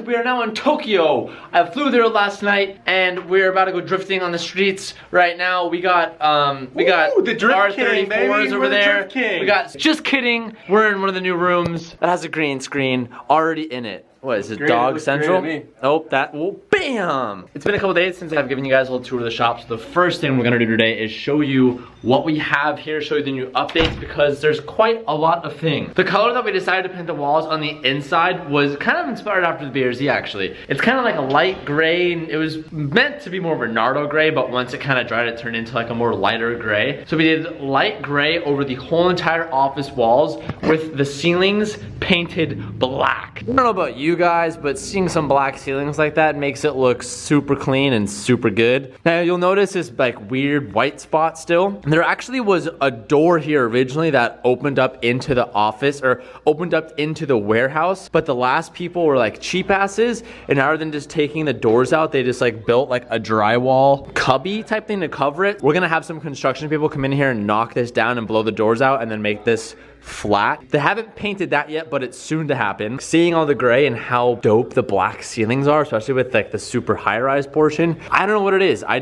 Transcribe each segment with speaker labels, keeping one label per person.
Speaker 1: we are now in Tokyo. I flew there last night and we're about to go drifting on the streets right now. We got
Speaker 2: the Drift King,
Speaker 1: R34s over there.
Speaker 2: King.
Speaker 1: We got, just kidding, we're in one of the new rooms that has a green screen already in it. What is it,
Speaker 2: Green,
Speaker 1: Dog
Speaker 2: it
Speaker 1: Central?
Speaker 2: great
Speaker 1: Oh, that, well, bam! It's been a couple days since I've given you guys a little tour of the shop, so the first thing we're gonna do today is show you what we have here, show you the new updates, because there's quite a lot of things. The color that we decided to paint the walls on the inside was kind of inspired after the BRZ, actually. It's kind of like a light gray, and it was meant to be more of a Nardo gray, but once it kind of dried, it turned into like a more lighter gray. So we did light gray over the whole entire office walls with the ceilings painted black. I don't know about you guys, but seeing some black ceilings like that makes it look super clean and super good. Now you'll notice this like weird white spot still. There actually was a door here originally that opened up into the office, or opened up into the warehouse, but the last people were like cheap asses, and rather than just taking the doors out, they just like built like a drywall cubby type thing to cover it. We're gonna have some construction people come in here and knock this down and blow the doors out and then make this flat. They haven't painted that yet, but it's soon to happen. Seeing all the gray and how dope the black ceilings are, especially with like the super high-rise portion, I don't know what it is. I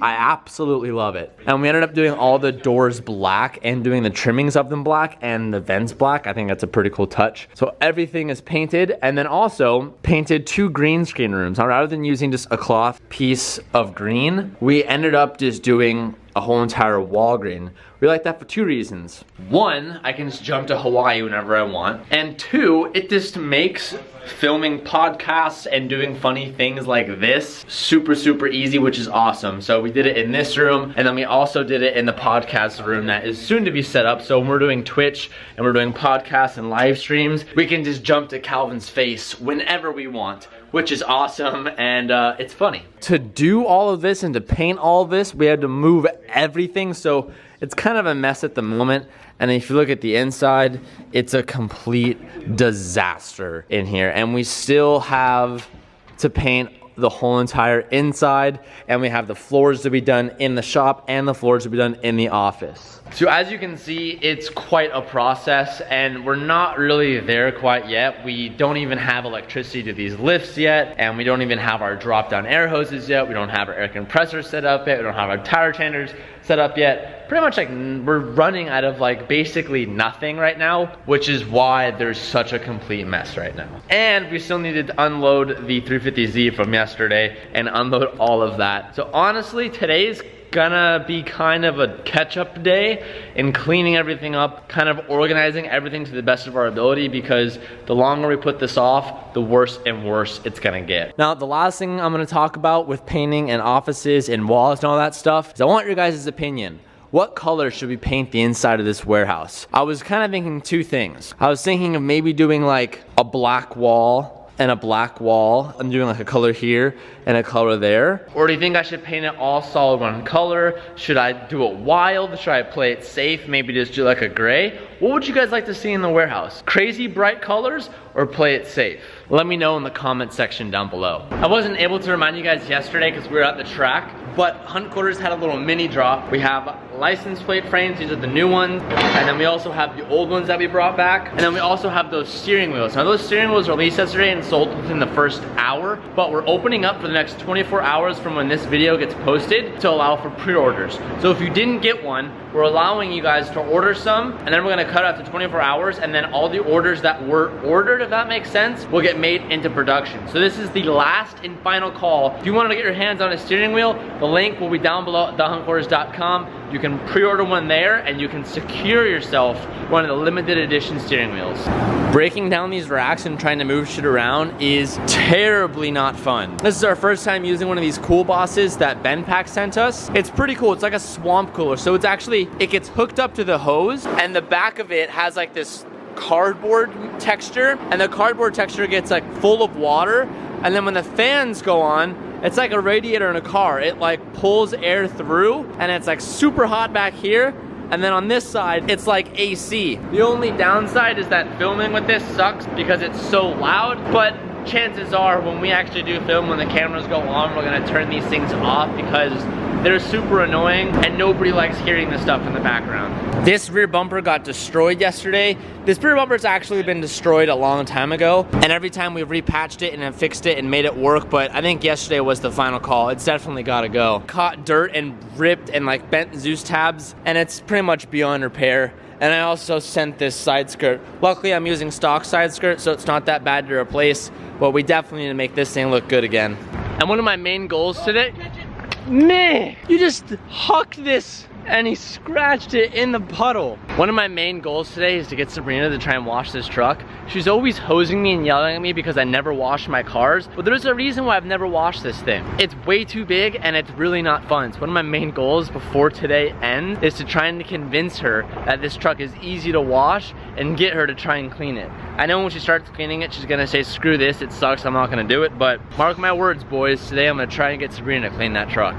Speaker 1: absolutely love it. And we ended up doing all the doors black and doing the trimmings of them black and the vents black. I think that's a pretty cool touch. So everything is painted, and then also painted 2 green screen rooms. Now, rather than using just a cloth piece of green, we ended up just doing a whole entire wall green. We like that for 2 reasons. 1, I can just jump to Hawaii whenever I want. And 2, it just makes filming podcasts and doing funny things like this super, super easy, which is awesome. So we did it in this room, and then we also did it in the podcast room that is soon to be set up. So when we're doing Twitch and we're doing podcasts and live streams, we can just jump to Calvin's face whenever we want, which is awesome, and it's funny. To do all of this and to paint all of this, we had to move everything, so it's kind of a mess at the moment. And if you look at the inside, it's a complete disaster in here. And we still have to paint the whole entire inside, and we have the floors to be done in the shop and the floors to be done in the office. So as you can see, it's quite a process, and we're not really there quite yet. We don't even have electricity to these lifts yet, and we don't even have our drop-down air hoses yet. We don't have our air compressor set up yet. We don't have our tire changers set up yet. Pretty much like we're running out of like basically nothing right now, which is why there's such a complete mess right now. And we still needed to unload the 350Z from yesterday and unload all of that. So honestly, today's gonna be kind of a catch-up day in cleaning everything up, kind of organizing everything to the best of our ability, because the longer we put this off, the worse and worse it's gonna get. Now, the last thing I'm gonna talk about with painting and offices and walls and all that stuff is I want your guys' opinion. What color should we paint the inside of this warehouse? I was kind of thinking 2 things. I was thinking of maybe doing like a black wall and a black wall, and doing like a color here and a color there. Or do you think I should paint it all solid 1 color? Should I do it wild? Should I play it safe? Maybe just do like a gray? What would you guys like to see in the warehouse? Crazy bright colors or play it safe? Let me know in the comment section down below. I wasn't able to remind you guys yesterday because we were at the track, but Hunt Quarters had a little mini drop. We have license plate frames, these are the new ones, and then we also have the old ones that we brought back, and then we also have those steering wheels. Now those steering wheels were released yesterday and sold within the first hour, but we're opening up for the next 24 hours from when this video gets posted to allow for pre-orders. So if you didn't get one, we're allowing you guys to order some, and then we're gonna cut out to 24 hours, and then all the orders that were ordered, if that makes sense, will get made into production. So this is the last and final call. If you want to get your hands on a steering wheel, the link will be down below at thehuntquarters.com. You can pre-order one there, and you can secure yourself one of the limited edition steering wheels. Breaking down these racks and trying to move shit around is terribly not fun. This is our first time using one of these cool bosses that BenPack sent us. It's pretty cool. It's like a swamp cooler. So it's actually, it gets hooked up to the hose, and the back of it has like this cardboard texture, and the cardboard texture gets like full of water, and then when the fans go on, it's like a radiator in a car. It like pulls air through, and it's like super hot back here, and then on this side it's like AC. The only downside is that filming with this sucks because it's so loud, but chances are when we actually do film, when the cameras go on, we're gonna turn these things off because They're super annoying, and nobody likes hearing this stuff in the background. This rear bumper got destroyed yesterday. This rear bumper's actually been destroyed a long time ago, and every time we've repatched it and then fixed it and made it work, but I think yesterday was the final call. It's definitely gotta go. Caught dirt and ripped and like bent Zeus tabs, and it's pretty much beyond repair. And I also sent this side skirt. Luckily, I'm using stock side skirt, so it's not that bad to replace, but we definitely need to make this thing look good again. And one of my main goals today, man, you just hucked this and he scratched it in the puddle. One of my main goals today is to get Sabrina to try and wash this truck. She's always hosing me and yelling at me because I never wash my cars, but there's a reason why I've never washed this thing. It's way too big and it's really not fun. So one of my main goals before today ends is to try and convince her that this truck is easy to wash and get her to try and clean it. I know when she starts cleaning it, she's gonna say, screw this, it sucks, I'm not gonna do it, but mark my words, boys, today I'm gonna try and get Sabrina to clean that truck.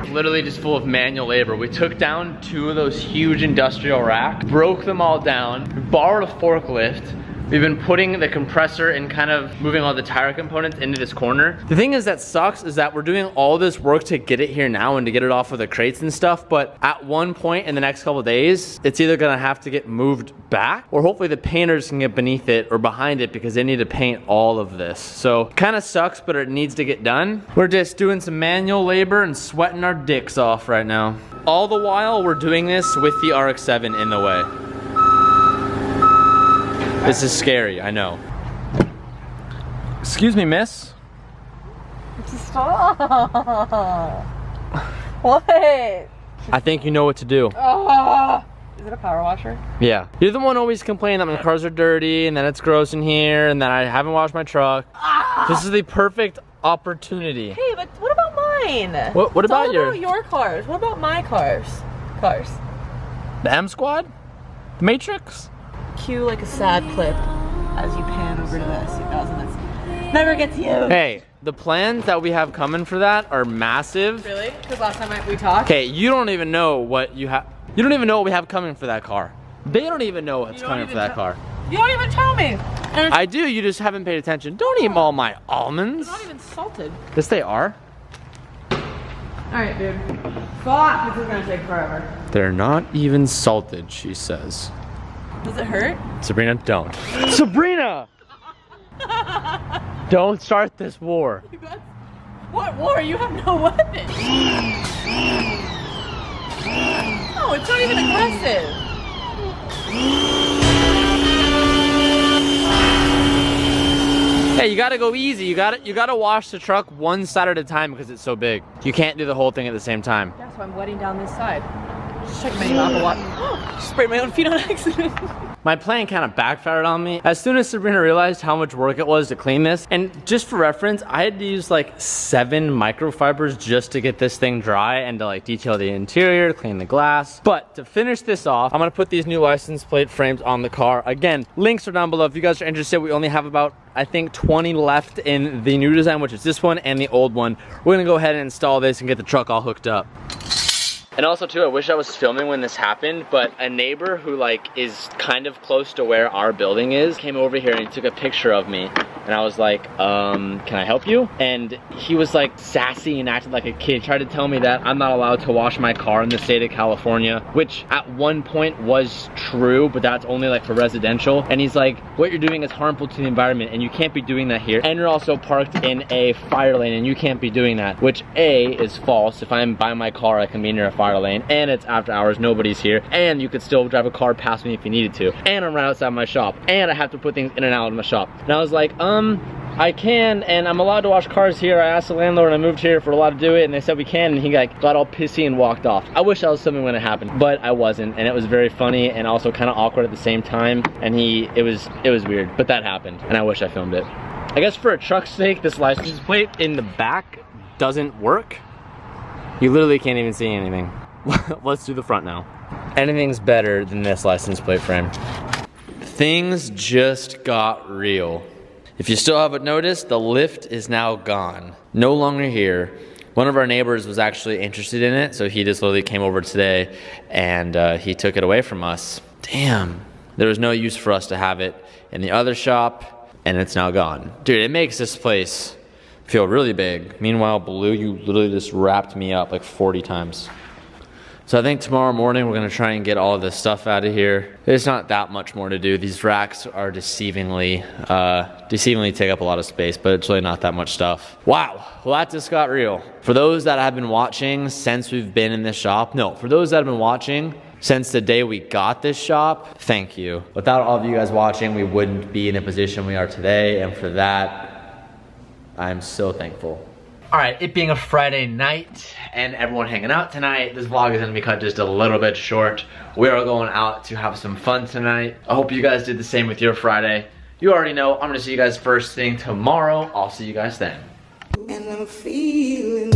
Speaker 1: Literally just full of manual labor. We took down 2 of those huge industrial racks, broke them all down, we borrowed a forklift. We've been putting the compressor and kind of moving all the tire components into this corner. The thing is that sucks is that we're doing all this work to get it here now and to get it off of the crates and stuff, but at one point in the next couple of days, it's either gonna have to get moved back or hopefully the painters can get beneath it or behind it because they need to paint all of this. So kind of sucks, but it needs to get done. We're just doing some manual labor and sweating our dicks off right now. All the while we're doing this with the RX-7 in the way. This is scary, I know. Excuse me, miss.
Speaker 3: Stop. What?
Speaker 1: I think you know what to do.
Speaker 3: Is it a power washer?
Speaker 1: Yeah. You're the one always complaining that my cars are dirty and that it's gross in here and that I haven't washed my truck. This is the perfect opportunity.
Speaker 3: Hey, but what about mine?
Speaker 1: What about
Speaker 3: yours? What about your cars? What about my cars?
Speaker 1: The M Squad? The Matrix?
Speaker 3: Cue like a sad clip as you pan over to the S2000 that's never gets you.
Speaker 1: Hey, the plans that we have coming for that are massive.
Speaker 3: Really? Because last time we talked.
Speaker 1: Okay, you don't even know what you have. You don't even know what we have coming for that car. They don't even know what's coming for that car.
Speaker 3: You don't even tell me.
Speaker 1: I do, you just haven't paid attention. Don't eat all my almonds.
Speaker 3: They're not even salted.
Speaker 1: Yes, they are.
Speaker 3: Alright, dude. Fuck, this is gonna take forever.
Speaker 1: They're not even salted, she says.
Speaker 3: Does it hurt?
Speaker 1: Sabrina, don't. Sabrina! Don't start this war.
Speaker 3: What war? You have no weapon. No, it's not even aggressive.
Speaker 1: Hey, you gotta go easy. You gotta wash the truck one side at a time because it's so big. You can't do the whole thing at the same time.
Speaker 3: That's why I'm wetting down this side. Just check my mouth a lot. Sprayed my own feet on accident.
Speaker 1: My plan kind of backfired on me. As soon as Sabrina realized how much work it was to clean this, and just for reference, I had to use like 7 microfibers just to get this thing dry and to like detail the interior, clean the glass. But to finish this off, I'm gonna put these new license plate frames on the car. Again, links are down below if you guys are interested. We only have about, I think, 20 left in the new design, which is this one and the old one. We're gonna go ahead and install this and get the truck all hooked up. And also too, I wish I was filming when this happened, but a neighbor who like is kind of close to where our building is came over here and he took a picture of me. And I was like, can I help you? And he was like sassy and acted like a kid, tried to tell me that I'm not allowed to wash my car in the state of California, which at one point was true, but that's only like for residential. And he's like, what you're doing is harmful to the environment and you can't be doing that here. And you're also parked in a fire lane and you can't be doing that, which A, is false. If I'm by my car, I can be near a fire lane, and it's after hours, nobody's here, and you could still drive a car past me if you needed to, and I'm right outside my shop, and I have to put things in and out of my shop. And I was like, I can, and I'm allowed to wash cars here. I asked the landlord and I moved here for allowed to do it, and they said we can, and he like got all pissy and walked off. I wish I was something when it happened, but I wasn't, and it was very funny and also kind of awkward at the same time, and it was weird, but that happened, and I wish I filmed it. I guess for a truck's sake, this license plate in the back doesn't work. You literally can't even see anything. Let's do the front now. Anything's better than this license plate frame. Things just got real. If you still haven't noticed, the lift is now gone. No longer here. One of our neighbors was actually interested in it, so he just literally came over today and he took it away from us. Damn. There was no use for us to have it in the other shop, and it's now gone. Dude, it makes this place feel really big. Meanwhile, Blue, you literally just wrapped me up like 40 times. So I think tomorrow morning we're gonna try and get all of this stuff out of here. There's not that much more to do. These racks are deceivingly take up a lot of space, but it's really not that much stuff. Wow, well that just got real. For those that have been watching since we've been in this shop, no, for those that have been watching since the day we got this shop, thank you. Without all of you guys watching, we wouldn't be in the position we are today, and for that, I'm so thankful. All right, it being a Friday night and everyone hanging out tonight, this vlog is gonna be cut just a little bit short. We are going out to have some fun tonight. I hope you guys did the same with your Friday. You already know, I'm gonna see you guys first thing tomorrow. I'll see you guys then. And I'm feeling